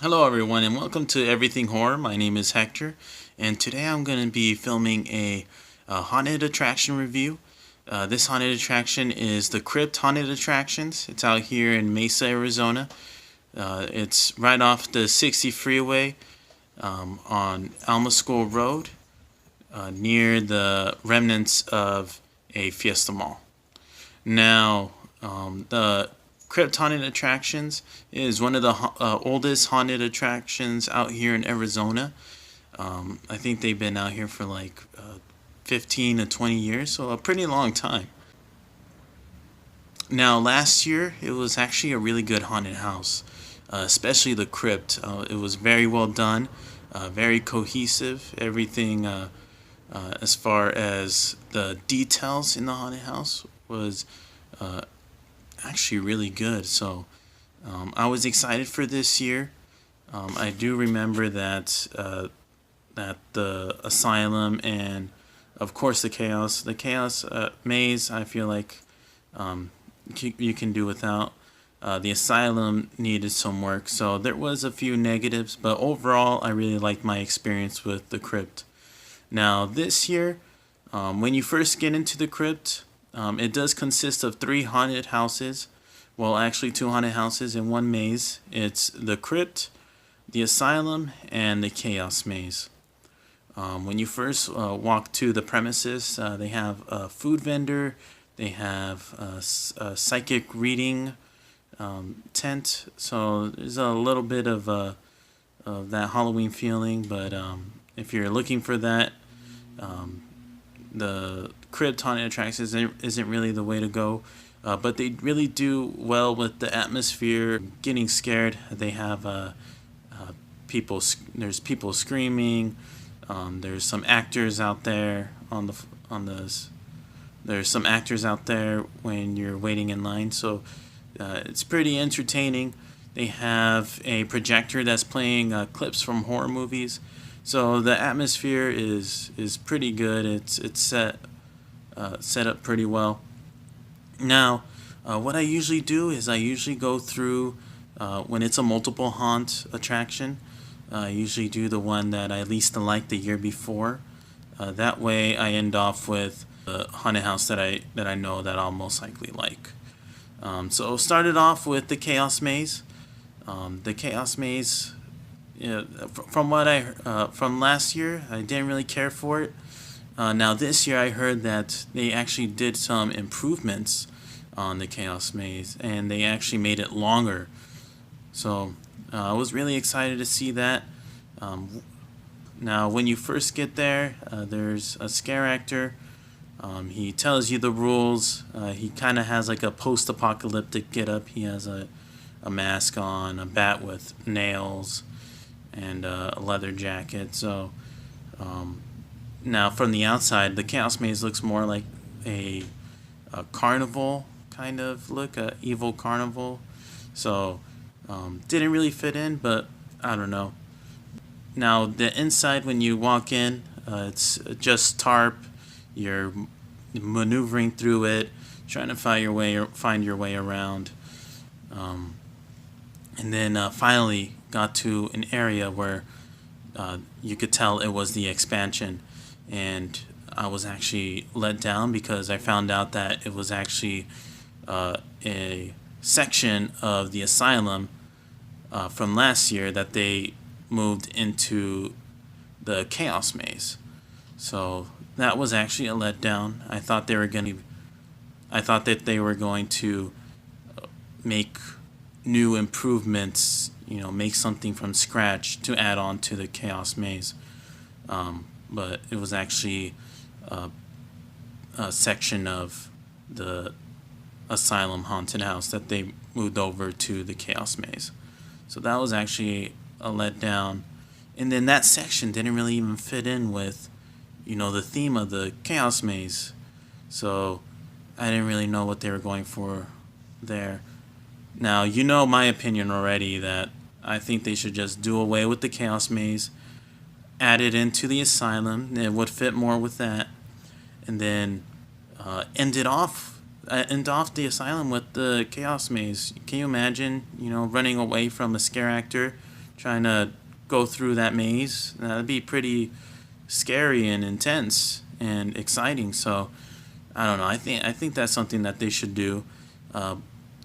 Hello, everyone, and welcome to Everything Horror. My name is Hector, and today I'm going to be filming a haunted attraction review. This haunted attraction is the Crypt Haunted Attractions. It's out here in Mesa, Arizona. It's right off the 60 freeway on Alma School Road, near the remnants of a Fiesta mall. Now, the Crypt Haunted Attractions is one of the oldest haunted attractions out here in Arizona. I think they've been out here for like 15 to 20 years, so a pretty long time. Now, last year, it was actually a really good haunted house, especially the crypt. It was very well done, very cohesive. Everything, as far as the details in the haunted house, was uh, actually really good. So I was excited for this year. I do remember that the asylum and of course the chaos maze. I feel like you can do without. The asylum needed some work, so there was a few negatives, but overall, I really liked my experience with the crypt. Now, this year, when you first get into the crypt, it does consist of three haunted houses. Well, actually, two haunted houses in one maze. It's the crypt, the asylum, and the chaos maze. When you first walk to the premises, they have a food vendor, they have a psychic reading tent. So there's a little bit of that Halloween feeling, but if you're looking for that, um, the Crypt Haunted Attraction isn't really the way to go. But they really do well with the atmosphere. Getting scared, they have people. There's people screaming. There's some actors out there on the. There's some actors out there when you're waiting in line, so it's pretty entertaining. They have a projector that's playing clips from horror movies, so the atmosphere is pretty good. It's set up pretty well. Now, what I usually do is I usually go through when it's a multiple haunt attraction. I usually do the one that I least liked the year before. That way, I end off with a haunted house that I know that I'll most likely like. So started off with the Chaos Maze. The Chaos Maze, from what from last year, I didn't really care for it. Now this year, I heard that they actually did some improvements on the Chaos Maze, and they actually made it longer. So I was really excited to see that. Um, Now, when you first get there, there's a scare actor. He tells you the rules. He kind of has like a post-apocalyptic getup. He has a mask on, a bat with nails, and a leather jacket. So um, now, from the outside, the Chaos Maze looks more like a carnival kind of look, a evil carnival. So didn't really fit in, but I don't know. Now, the inside, when you walk in, it's just tarp. You're maneuvering through it, trying to find your way around, um, and then finally got to an area where you could tell it was the expansion, and I was actually let down because I found out that it was actually a section of the asylum from last year that they moved into the Chaos Maze. So that was actually a letdown. I thought that they were going to make new improvements, make something from scratch to add on to the Chaos Maze. But it was actually a section of the Asylum Haunted House that they moved over to the Chaos Maze. So that was actually a letdown. And then that section didn't really even fit in with, the theme of the Chaos Maze. So I didn't really know what they were going for there. Now, you know my opinion already that I think they should just do away with the Chaos Maze, add it into the Asylum. It would fit more with that. And then end off the Asylum with the Chaos Maze. Can you imagine, running away from a scare actor trying to go through that maze. That'd be pretty scary and intense and exciting. So I don't know. I think that's something that they should do. Uh,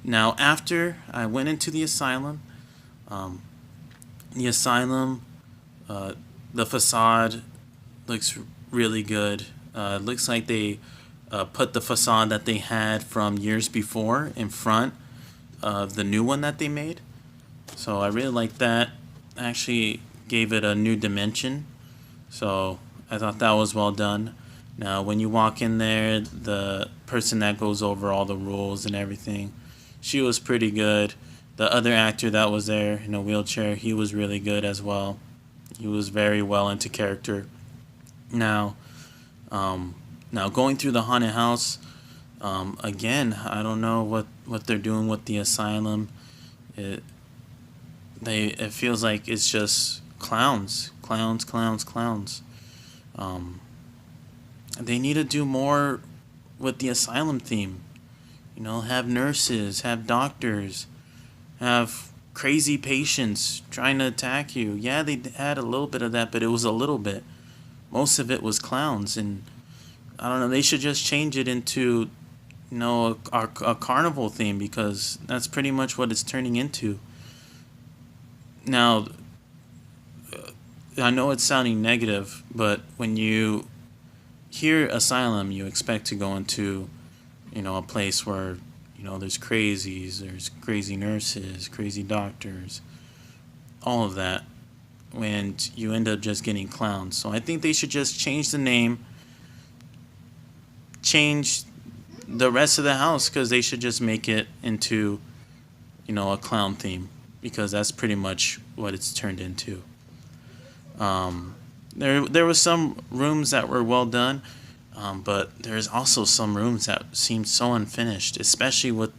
Now, after I went into the asylum, um, the asylum, uh, the facade looks really good. It looks like they put the facade that they had from years before in front of the new one that they made. So I really like that. Actually gave it a new dimension. So I thought that was well done. Now, when you walk in there, the person that goes over all the rules and everything, she was pretty good. The other actor that was there in a wheelchair, he was really good as well. He was very well into character. Now, now going through the haunted house, again, I don't know what they're doing with the asylum. It it feels like it's just clowns, clowns, clowns, clowns. Um, they need to do more with the asylum theme. You know, have nurses, have doctors, have crazy patients trying to attack you. Yeah, they had a little bit of that, but it was a little bit. Most of it was clowns, and I don't know. They should just change it into, a carnival theme, because that's pretty much what it's turning into. Now, I know it's sounding negative, but when you hear asylum, you expect to go into, a place where, there's crazies, there's crazy nurses, crazy doctors, all of that. And you end up just getting clowns. So I think they should just change the name, change the rest of the house, because they should just make it into, a clown theme, because that's pretty much what it's turned into. There was some rooms that were well done, but there's also some rooms that seemed so unfinished, especially with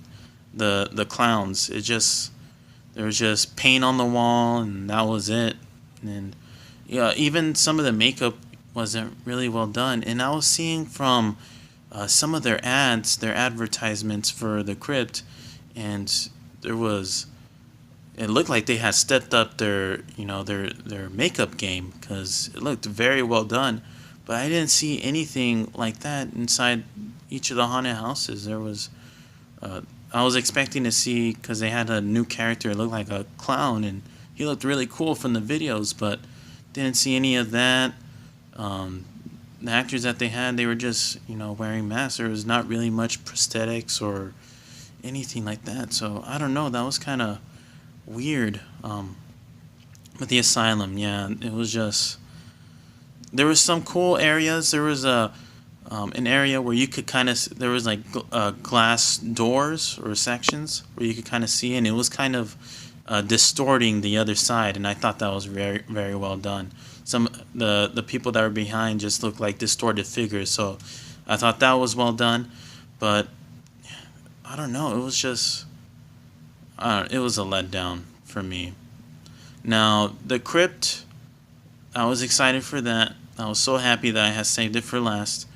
the clowns. There was just paint on the wall, and that was it. And yeah, even some of the makeup wasn't really well done. And I was seeing from some of their ads, their advertisements for the crypt, and it looked like they had stepped up their makeup game, because it looked very well done. But I didn't see anything like that inside each of the haunted houses. I was expecting to see, because they had a new character, it looked like a clown, and he looked really cool from the videos, but didn't see any of that. The actors that they had, they were just, wearing masks. There was not really much prosthetics or anything like that. So I don't know. That was kind of weird. With the asylum, yeah, it was just, there was some cool areas. There was an area where you could kind of, there was like glass doors or sections where you could kind of see, and it was kind of distorting the other side, and I thought that was very, very well done. The people that were behind just looked like distorted figures, so I thought that was well done. But I don't know, it was just, it was a letdown for me. Now, the crypt, I was excited for that. I was so happy that I had saved it for last.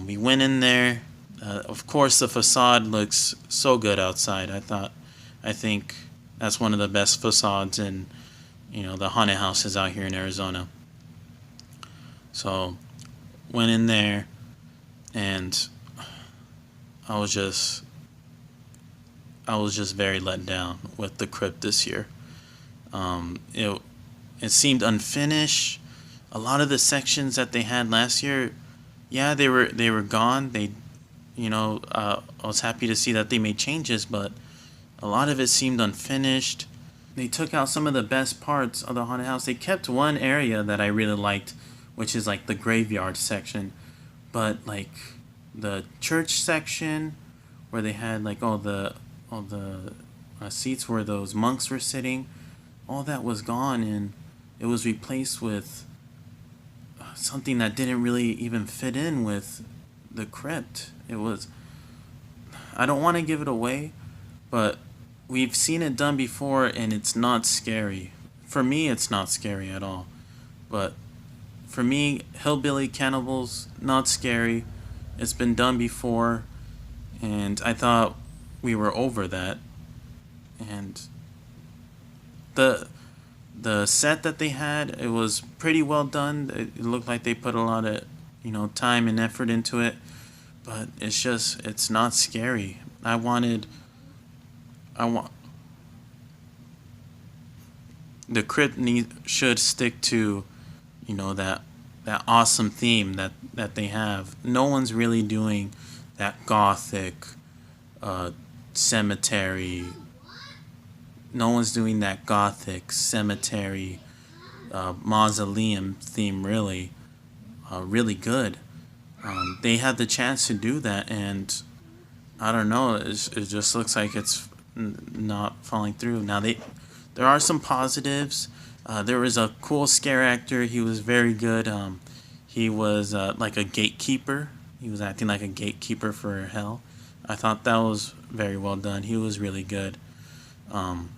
We went in there. Of course, the facade looks so good outside. I think that's one of the best facades in, the haunted houses out here in Arizona. So, went in there, and I was just, very let down with the crypt this year. It seemed unfinished. A lot of the sections that they had last year, yeah, they were gone. I was happy to see that they made changes, but a lot of it seemed unfinished. They took out some of the best parts of the haunted house. They kept one area that I really liked, which is like the graveyard section, but like the church section, where they had like all the seats where those monks were sitting, all that was gone, and it was replaced with something that didn't really even fit in with the crypt. I don't want to give it away, but we've seen it done before, and it's not scary. For me, it's not scary at all. But for me, hillbilly cannibals, not scary. It's been done before, and I thought we were over that. And the the set that they had, it was pretty well done. It looked like they put a lot of, time and effort into it, but it's not scary. I want the crypt should stick to, that awesome theme that they have. No one's really doing that gothic uh, cemetery. No one's doing that gothic cemetery mausoleum theme really good. They had the chance to do that, and I don't know. It just looks like it's not falling through. Now there are some positives. There was a cool scare actor. He was very good. He was like a gatekeeper. He was acting like a gatekeeper for hell. I thought that was very well done. He was really good. Um,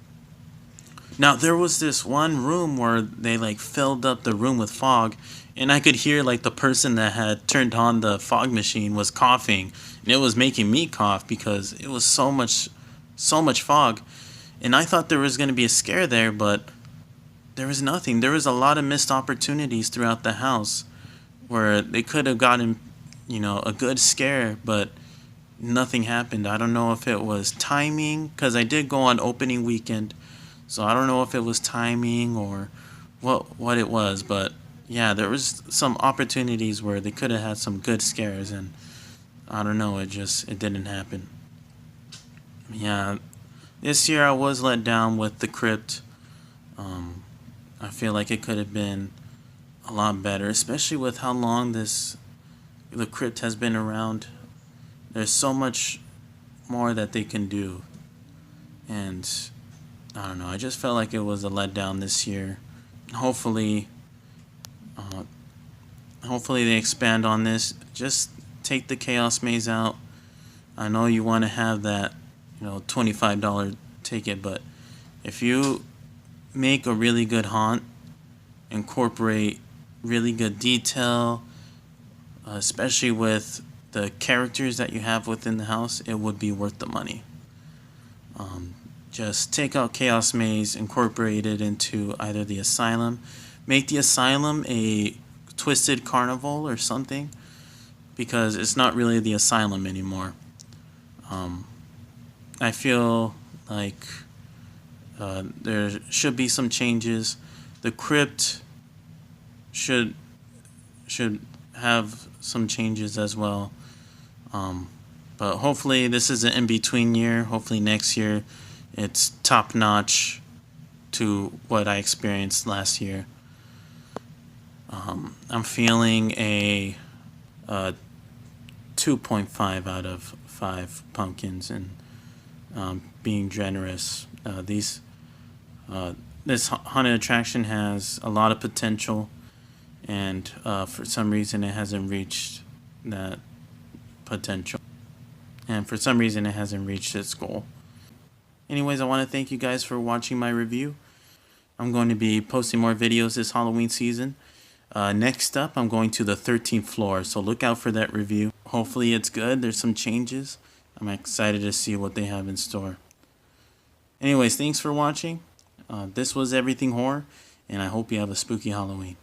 Now there was this one room where they like filled up the room with fog, and I could hear like the person that had turned on the fog machine was coughing, and it was making me cough because it was so much fog, and I thought there was going to be a scare there, but there was nothing. There was a lot of missed opportunities throughout the house where they could have gotten, a good scare, but nothing happened. I don't know if it was timing, because I did go on opening weekend, so I don't know if it was timing or what it was, but yeah, there was some opportunities where they could have had some good scares, and I don't know, it didn't happen. Yeah, this year I was let down with the crypt. I feel like it could have been a lot better, especially with how long the crypt has been around. There's so much more that they can do, and I don't know. I just felt like it was a letdown this year. Hopefully, uh, hopefully they expand on this. Just take the Chaos Maze out. I know you want to have that, $25 ticket, but if you make a really good haunt, incorporate really good detail, especially with the characters that you have within the house, it would be worth the money. Um, just take out Chaos Maze, incorporate it into either the Asylum, make the Asylum a Twisted Carnival or something, because it's not really the Asylum anymore. Um, I feel like there should be some changes. The crypt should should have some changes as well. Um, but hopefully this is an in-between year. Hopefully next year it's top-notch to what I experienced last year. I'm feeling a 2.5 out of 5 pumpkins, and being generous. This haunted attraction has a lot of potential, and for some reason it hasn't reached that potential. And for some reason it hasn't reached its goal. Anyways, I want to thank you guys for watching my review. I'm going to be posting more videos this Halloween season. Next up, I'm going to the 13th floor, so look out for that review. Hopefully it's good. There's some changes. I'm excited to see what they have in store. Anyways, thanks for watching. This was Everything Horror, and I hope you have a spooky Halloween.